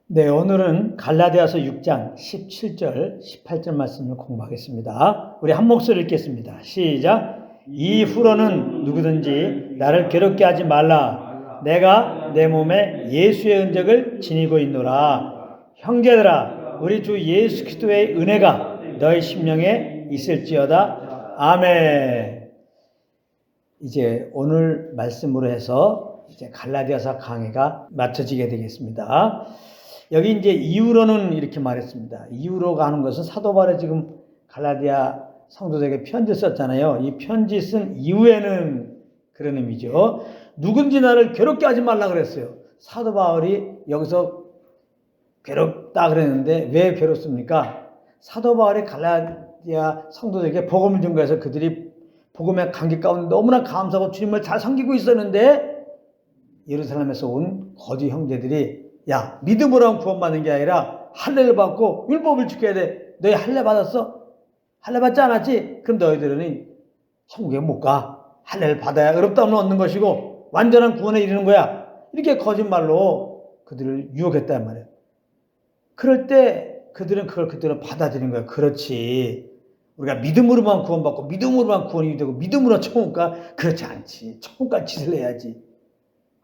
네, 오늘은 갈라디아서 6장 17절, 18절 말씀을 공부하겠습니다. 우리 한 목소리 읽겠습니다. 시작. 이후로는 누구든지 나를 괴롭게 하지 말라. 내가 내 몸에 예수의 은적을 지니고 있노라. 형제들아, 우리 주 예수 그리스도의 은혜가 너희 심령에 있을지어다. 아멘. 이제 오늘 말씀으로 해서 이제 갈라디아서 강의가 마쳐지게 되겠습니다. 여기 이제 이후로는 이렇게 말했습니다. 이후로가 하는 것은 사도 바울이 지금 갈라디아 성도들에게 편지 썼잖아요. 이 편지 쓴 이후에는 그런 의미죠. 누군지 나를 괴롭게 하지 말라 그랬어요. 사도 바울이 여기서 괴롭다 그랬는데 왜 괴롭습니까? 사도 바울이 갈라디아 성도들에게 복음을 준 거에서 그들이 복음의 감격 가운데 너무나 감사하고 주님을 잘 섬기고 있었는데 예루살렘에서 온 거짓 형제들이 야, 믿음으로 하면 구원받는 게 아니라 할례를 받고 율법을 지켜야 돼. 너희 할례 받았어? 할례 받지 않았지? 그럼 너희들은 천국에 못 가. 할례를 받아야 의롭다함을 얻는 것이고 완전한 구원에 이르는 거야. 이렇게 거짓말로 그들을 유혹했단 말이에요. 그럴 때 그들은 그걸 그대로 받아들인 거예요. 그렇지. 우리가 믿음으로만 구원받고 믿음으로만 구원이 되고 믿음으로 천국 가? 그렇지 않지. 천국까지 짓을 해야지.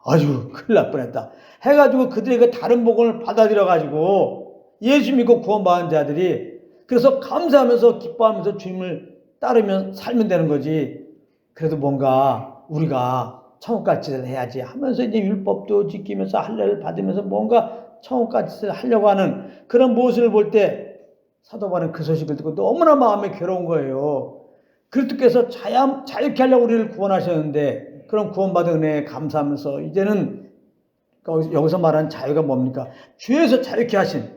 아유, 큰일 날 뻔했다. 해가지고 그들에게 다른 복음을 받아들여가지고 예수 믿고 구원받은 자들이 그래서 감사하면서 기뻐하면서 주님을 따르면 살면 되는 거지. 그래도 뭔가 우리가 천국같이 해야지 하면서 이제 율법도 지키면서 할례를 받으면서 뭔가 천국같이 하려고 하는 그런 모습을 볼 때 사도 바울은 그 소식을 듣고 너무나 마음이 괴로운 거예요. 그리스도께서 자유케 하려고 우리를 구원하셨는데 그런 구원받은 은혜에 감사하면서 이제는 여기서 말하는 자유가 뭡니까? 죄에서 자유케 하신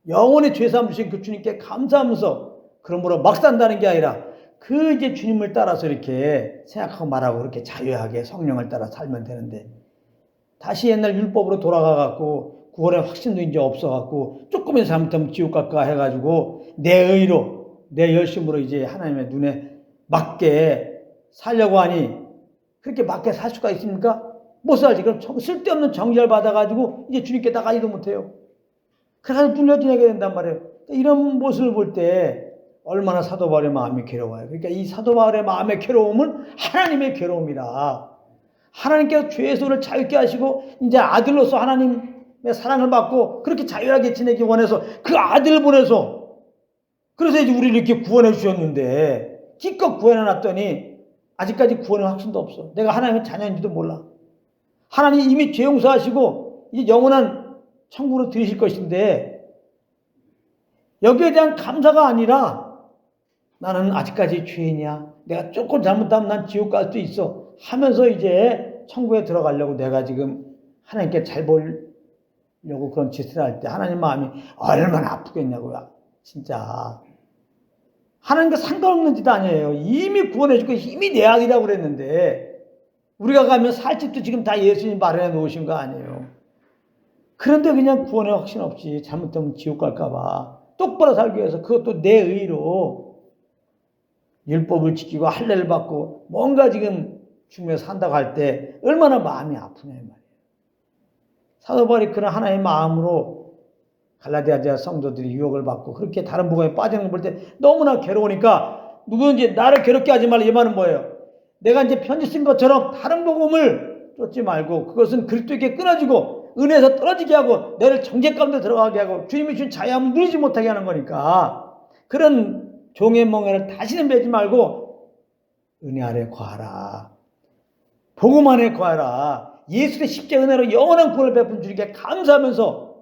영원히 죄사함 주신 그 주님께 감사하면서 그러므로 막 산다는 게 아니라 그 이제 주님을 따라서 이렇게 생각하고 말하고 그렇게 자유하게 성령을 따라 살면 되는데 다시 옛날 율법으로 돌아가갖고 구원의 확신도 이제 없어갖고 조금이라도 잘못하면 지옥 갈까 해가지고 내 의로 내 열심으로 이제 하나님의 눈에 맞게 살려고 하니 그렇게 맞게 살 수가 있습니까? 못 살지. 그럼 쓸데없는 정죄를 받아가지고 이제 주님께 나가지도 못해요. 그래서 뚫려 지내게 된단 말이에요. 이런 모습을 볼 때 얼마나 사도 바울의 마음이 괴로워요. 그러니까 이 사도 바울의 마음의 괴로움은 하나님의 괴로움이다. 하나님께서 죄의 소를 자유케 하시고 이제 아들로서 하나님의 사랑을 받고 그렇게 자유하게 지내기 원해서 그 아들을 보내서 그래서 이제 우리를 이렇게 구원해 주셨는데 기껏 구원해 놨더니 아직까지 구원의 확신도 없어. 내가 하나님의 자녀인지도 몰라. 하나님 이미 죄 용서하시고 이제 영원한 천국으로 들이실 것인데 여기에 대한 감사가 아니라 나는 아직까지 죄인이야. 내가 조금 잘못하면 난 지옥 갈 수도 있어. 하면서 이제 천국에 들어가려고 내가 지금 하나님께 잘 보려고 그런 짓을 할 때 하나님 마음이 얼마나 아프겠냐고요. 진짜. 하나님과 상관없는 짓 아니에요. 이미 구원해주고 이미 내 아들이라고 그랬는데 우리가 가면 살 집도 지금 다 예수님 마련해 놓으신 거 아니에요. 그런데 그냥 구원의 확신 없이 잘못하면 지옥 갈까 봐 똑바로 살기 위해서 그것도 내 의로 율법을 지키고 할례를 받고 뭔가 지금 중요해서 산다고 할 때 얼마나 마음이 아프냐 말이에요. 사도 바울이 그런 하나의 마음으로 갈라디아 성도들이 유혹을 받고 그렇게 다른 복음에 빠지는 걸 볼 때 너무나 괴로우니까 누구든지 나를 괴롭게 하지 말라. 이 말은 뭐예요? 내가 이제 편지 쓴 것처럼 다른 복음을 쫓지 말고 그것은 그리스도에게 끊어지고 은혜에서 떨어지게 하고 너를 정죄 가운데 들어가게 하고 주님이 주신 자유함을 누리지 못하게 하는 거니까 그런 종의 멍에를 다시는 매지 말고 은혜 아래 거하라. 복음 안에 거하라. 예수의 십자가 은혜로 영원한 구원을 베푼 주님께 감사하면서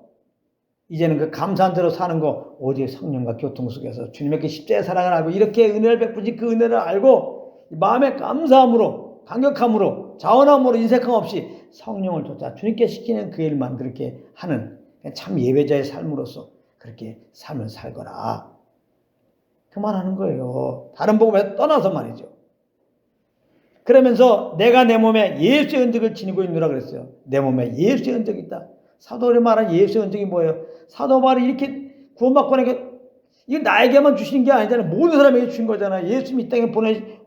이제는 그 감사한 대로 사는 거 오직 성령과 교통 속에서 주님의 그 십자가의 사랑을 알고 이렇게 은혜를 베푸신 그 은혜를 알고 마음의 감사함으로 감격함으로 자원함으로 인색함 없이 성령을 쫓아 주님께 시키는 그 일만 그렇게 하는 참 예배자의 삶으로서 그렇게 삶을 살거라. 그 말하는 거예요. 다른 복음에서 떠나서 말이죠. 그러면서 내가 내 몸에 예수의 은적을 지니고 있노라 그랬어요. 내 몸에 예수의 은적이 있다. 사도들이 말한 예수의 은적이 뭐예요? 사도 바울이 이렇게 구원받고 나니까 이거 나에게만 주시는 게 아니잖아요. 모든 사람에게 주신 거잖아요. 예수님이 이 땅에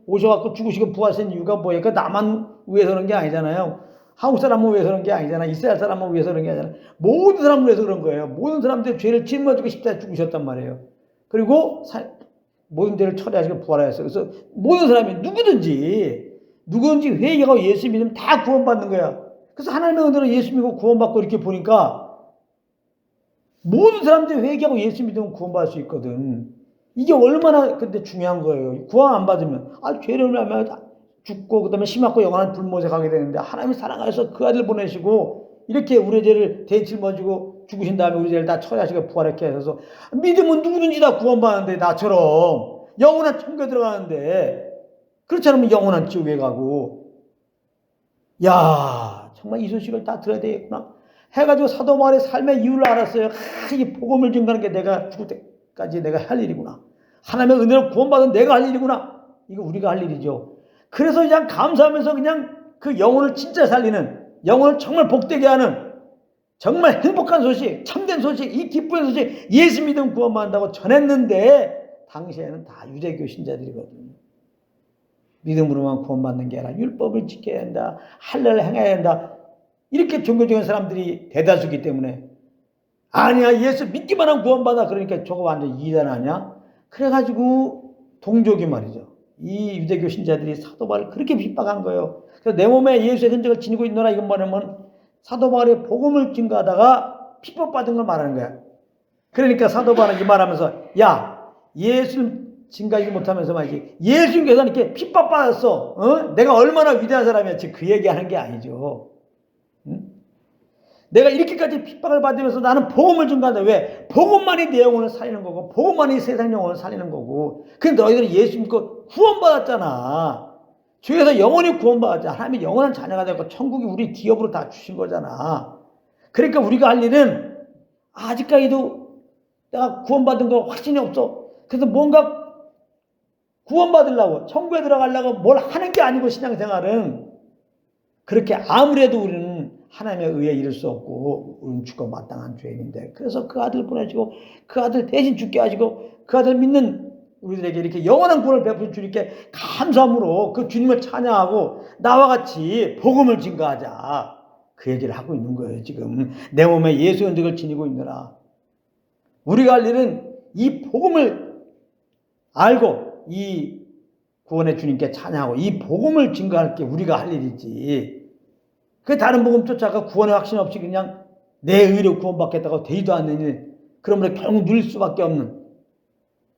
오셔갖고 죽으시고 부활하신 이유가 뭐예요? 나만 위해서 그런 게 아니잖아요. 한국 사람을 위해서 그런 게 아니잖아. 이스라엘 사람을 위해서 그런 게 아니잖아. 모든 사람을 위해서 그런 거예요. 모든 사람들의 죄를 짊어지고 십자가에 죽으셨단 말이에요. 그리고 모든 죄를 처리하시고 부활하셨어요. 그래서 모든 사람이 누구든지 회개하고 예수 믿으면 다 구원받는 거야. 그래서 하나님의 은혜로 예수 믿고 구원받고 이렇게 보니까 모든 사람들이 회개하고 예수 믿으면 구원받을 수 있거든. 이게 얼마나 근데 중요한 거예요. 구원 안 받으면 죄를 하면 죽고 그다음에 심하고 영원한 불못에 가게 되는데 하나님이 사랑하셔서 그 아들 보내시고 이렇게 우리의 죄를 짊어지고 죽으신 다음에 우리 죄를 다 처리하시고 부활하게 하셔서 믿으면 누구든지 다 구원받는데 나처럼 영원한 천국에 들어가는데 그렇지 않으면 영원한 지옥에 가고 야 정말 이 소식을 다 들어야 되겠구나 해가지고 사도 바울의 삶의 이유를 알았어요. 이 복음을 증거하는 게 내가 죽을 때까지 내가 할 일이구나. 하나님의 은혜로 구원받은 내가 할 일이구나. 이거 우리가 할 일이죠. 그래서 그냥 감사하면서 그냥 그 영혼을 진짜 살리는, 영혼을 정말 복되게 하는 정말 행복한 소식, 참된 소식, 이 기쁜 소식, 예수 믿으면 구원받는다고 전했는데 당시에는 다 유대교 신자들이거든요. 믿음으로만 구원받는 게 아니라 율법을 지켜야 한다, 할례를 행해야 한다. 이렇게 종교적인 사람들이 대다수기 때문에 아니야 예수 믿기만 하면 구원받아. 그러니까 저거 완전 이단 아니야? 그래가지고 동족이 말이죠. 이 유대교 신자들이 사도 바울을 그렇게 핍박한 거예요. 그래서 내 몸에 예수의 흔적을 지니고 있노라 이건 뭐냐면 사도 바울의 복음을 증거하다가 핍박받은 걸 말하는 거야. 그러니까 사도 바울은 이 말하면서 야 예수를 증거하지 못하면서 말이지 예수님께서 이렇게 핍박받았어. 내가 얼마나 위대한 사람이었지 그 얘기하는 게 아니죠. 내가 이렇게까지 핍박을 받으면서 나는 복음을 증거한다. 왜? 복음만이 내 영혼을 살리는 거고 복음만이 세상 영혼을 살리는 거고 근데 너희들은 예수 믿고 구원받았잖아. 주에서 영원히 구원받았잖아. 하나님이 영원한 자녀가 되고 천국이 우리 기업으로 다 주신 거잖아. 그러니까 우리가 할 일은 아직까지도 내가 구원받은 거 확신이 없어. 그래서 뭔가 구원받으려고 천국에 들어가려고 뭘 하는 게 아니고 신앙생활은 그렇게 아무래도 우리는 하나님의 의에 이를 수 없고 우리는 죽고 마땅한 죄인인데 그래서 그 아들 보내주고 그 아들 대신 죽게 하시고 그 아들 믿는 우리들에게 이렇게 영원한 구원을 베푸신 주님께 감사함으로 그 주님을 찬양하고 나와 같이 복음을 증거하자 그 얘기를 하고 있는 거예요. 지금 내 몸에 예수의 흔적을 지니고 있느라 우리가 할 일은 이 복음을 알고 이 구원의 주님께 찬양하고 이 복음을 증거할 게 우리가 할 일이지 그 다른 복음 쫓아가 구원의 확신 없이 그냥 내 의로 구원받겠다고 되지도 않는 일 그러므로 결국 누릴 수밖에 없는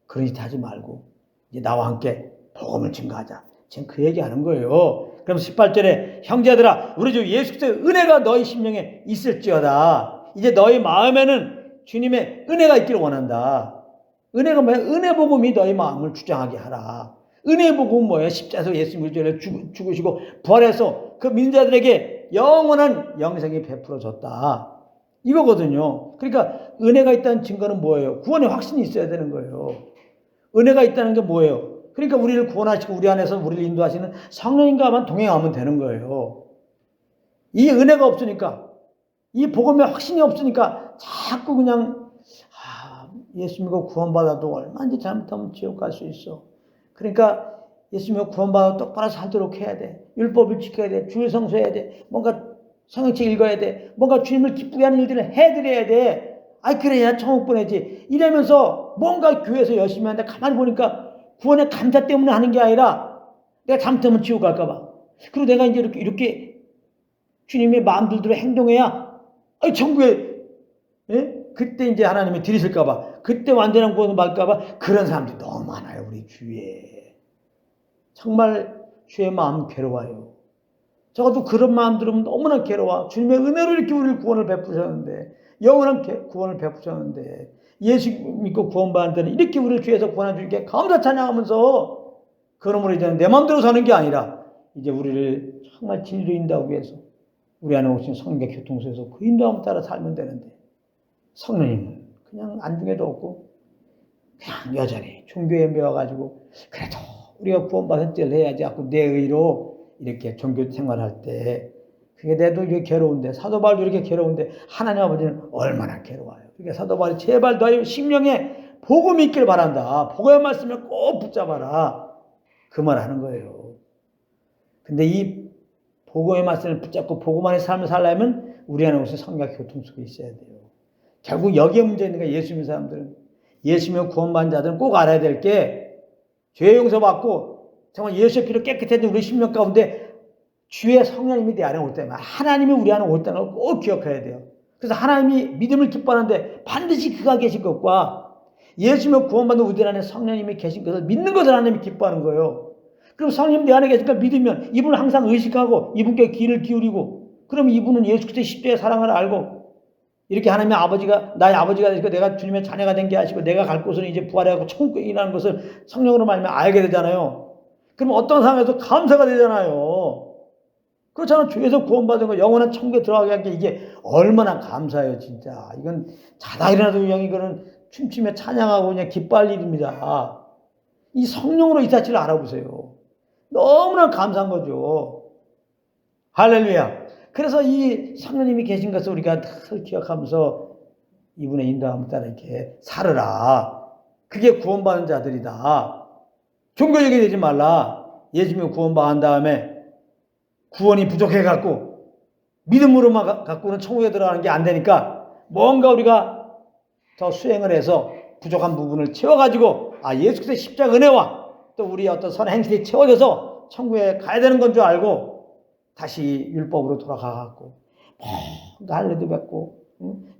그런 짓 하지 말고 이제 나와 함께 복음을 증거하자. 지금 그 얘기하는 거예요. 그럼 18절에 형제들아 우리 주 예수 그리스도의 은혜가 너희 심령에 있을지어다. 이제 너희 마음에는 주님의 은혜가 있기를 원한다. 은혜가 뭐야? 은혜 복음이 너희 마음을 주장하게 하라. 은혜 복음은 뭐예요? 십자가에서 예수님을 죄를 죽으시고 부활해서 그 믿는 자들에게 영원한 영생이 베풀어졌다. 이거거든요. 그러니까 은혜가 있다는 증거는 뭐예요? 구원의 확신이 있어야 되는 거예요. 은혜가 있다는 게 뭐예요? 그러니까 우리를 구원하시고 우리 안에서 우리를 인도하시는 성령님과만 동행하면 되는 거예요. 이 은혜가 없으니까 이 복음의 확신이 없으니까 자꾸 그냥 예수 믿고 구원받아도 얼마든지 잘못하면 지옥 갈 수 있어. 그러니까 예수 믿고 구원받아 똑바로 살도록 해야 돼. 율법을 지켜야 돼. 주일 성수해야 돼. 뭔가 성경책 읽어야 돼. 뭔가 주님을 기쁘게 하는 일들을 해드려야 돼. 그래야 천국 보내지. 이러면서 뭔가 교회에서 열심히 하는데 가만히 보니까 구원의 감사 때문에 하는 게 아니라 내가 잘못하면 지옥 갈까 봐. 그리고 내가 이제 이렇게 주님의 마음대로 행동해야 천국에 그때 이제 하나님이 들이실까 봐. 그때 완전한 구원을 받을까 봐. 그런 사람들이 너무 많아요. 우리 주위에. 정말 주의 마음 괴로워요. 적어도 그런 마음 들으면 너무나 괴로워. 주님의 은혜로 이렇게 우리를 구원을 베푸셨는데 영원한 구원을 베푸셨는데 예수 믿고 구원받는 데는 이렇게 우리를 죄에서 구원해 주님께 감사 찬양하면서 그러므로 이제는 내 마음대로 사는 게 아니라 이제 우리를 정말 진리로 인도하기 위해서 우리 안에 오신 성령의 교통소에서 그 인도함을 따라 살면 되는데 성령님은 그냥 안중에도 없고 그냥 여전히 종교에 매워가지고 그래도 우리가 구원받은 때를 해야지 하고 내 의로 이렇게 종교 생활할 때 그게 내도 이렇게 괴로운데 사도 바울도 이렇게 괴로운데 하나님 아버지는 얼마나 괴로워요. 그러니까 사도 바울이 제발 너희 심령에 복음이 있기를 바란다. 복음의 말씀을 꼭 붙잡아라. 그 말 하는 거예요. 근데 이 복음의 말씀을 붙잡고 복음 안의 삶을 살려면 우리 안에 무슨 성경 교통 속에 있어야 돼요. 결국 여기에 문제 있는 거예요. 예수 믿는 사람들은. 예수 믿는 구원받은 자들은 꼭 알아야 될 게 죄 용서받고 정말 예수의 피로 깨끗해진 우리 심령 가운데 주의 성령님이 내 안에 올 때만 하나님이 우리 안에 올 때는 꼭 기억해야 돼요. 그래서 하나님이 믿음을 기뻐하는데 반드시 그가 계신 것과 예수님을 구원받는 우리들 안에 성령님이 계신 것을 믿는 것을 하나님이 기뻐하는 거예요. 그럼 성령님 내 안에 계시니까 믿으면 이분을 항상 의식하고 이분께 귀를 기울이고 그럼 이분은 예수 그리스도의 십자가의 사랑을 알고 이렇게 하나님의 아버지가 나의 아버지가 되시고 내가 주님의 자녀가 된 게 하시고 내가 갈 곳은 이제 부활해가고 천국에 일하는 것을 성령으로 말미암아 알게 되잖아요. 그럼 어떤 상황에서 감사가 되잖아요. 그렇잖아요. 주에서 구원받은 거 영원한 천국에 들어가게 한 게 이게 얼마나 감사해요. 진짜 이건 자다 일어나도 그냥 이거는 춤추며 찬양하고 그냥 기뻐할 일입니다. 이 성령으로 이 사실을 알아보세요. 너무나 감사한 거죠. 할렐루야. 그래서 이 성령님이 계신 것을 우리가 늘 기억하면서 이분의 인도함을 따라 이렇게 살으라. 그게 구원받은 자들이다. 종교적이 되지 말라. 예수님이 구원받은 다음에 구원이 부족해갖고 믿음으로만 갖고는 천국에 들어가는 게 안 되니까 뭔가 우리가 더 수행을 해서 부족한 부분을 채워가지고 예수 그리스도의 십자가 은혜와 또 우리의 어떤 선한 행실이 채워져서 천국에 가야 되는 건 줄 알고 다시 율법으로 돌아가갖고 뭔가 할례도 뵙고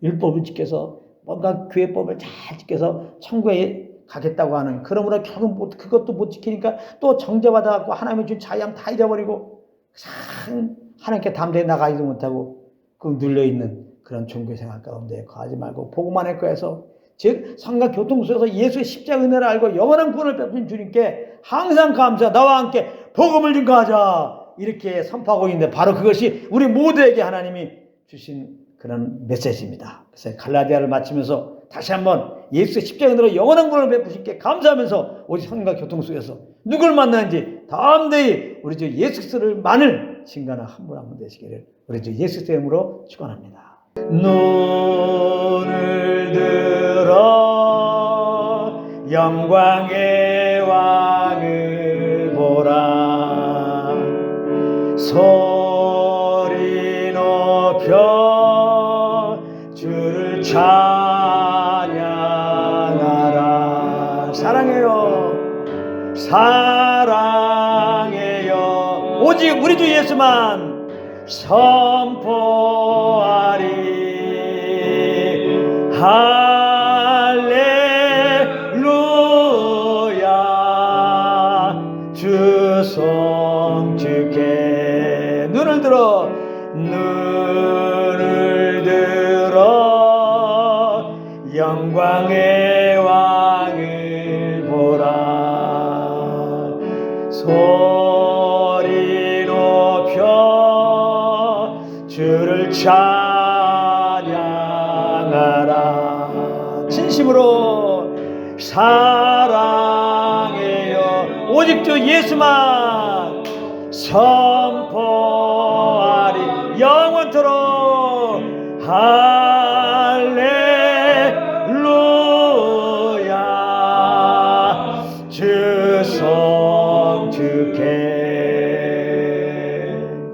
율법을 지켜서 뭔가 교회법을 잘 지켜서 천국에 가겠다고 하는 그러므로 결국 그것도 못 지키니까 또 정죄받아갖고 하나님의 준 자유함 다 잊어버리고 참 하나님께 담대히 나가지도 못하고 그 눌려있는 그런 종교생활 가운데 거하지 말고 복음만의 거에서 즉 성경 교통수에서 예수의 십자가 은혜를 알고 영원한 구원을 베푸신 주님께 항상 감사 나와 함께 복음을 증거하자 이렇게 선포하고 있는데 바로 그것이 우리 모두에게 하나님이 주신 그런 메시지입니다. 그래서 갈라디아를 마치면서 다시 한번 예수의 십자가 은혜로 영원한 구원을 베푸신께 감사하면서 우리 성경 교통 속에서 누굴 만나는지 담대히 우리 주 예수 그리스도를 증거하는 한 분 한 분 되시기를 우리 주 예수 그리스도의 이름으로 축원합니다. 눈을 들어 영광의 왕을 보라 소리 높여 주를 찬양하라 사랑해요 사랑해요 오직 우리 주 예수만 선포하리 할렐루야 주 성주께 눈을 들어 영광의 왕을 보라 소리 높여 주를 찬양하라 진심으로 사랑해요 오직 주 예수만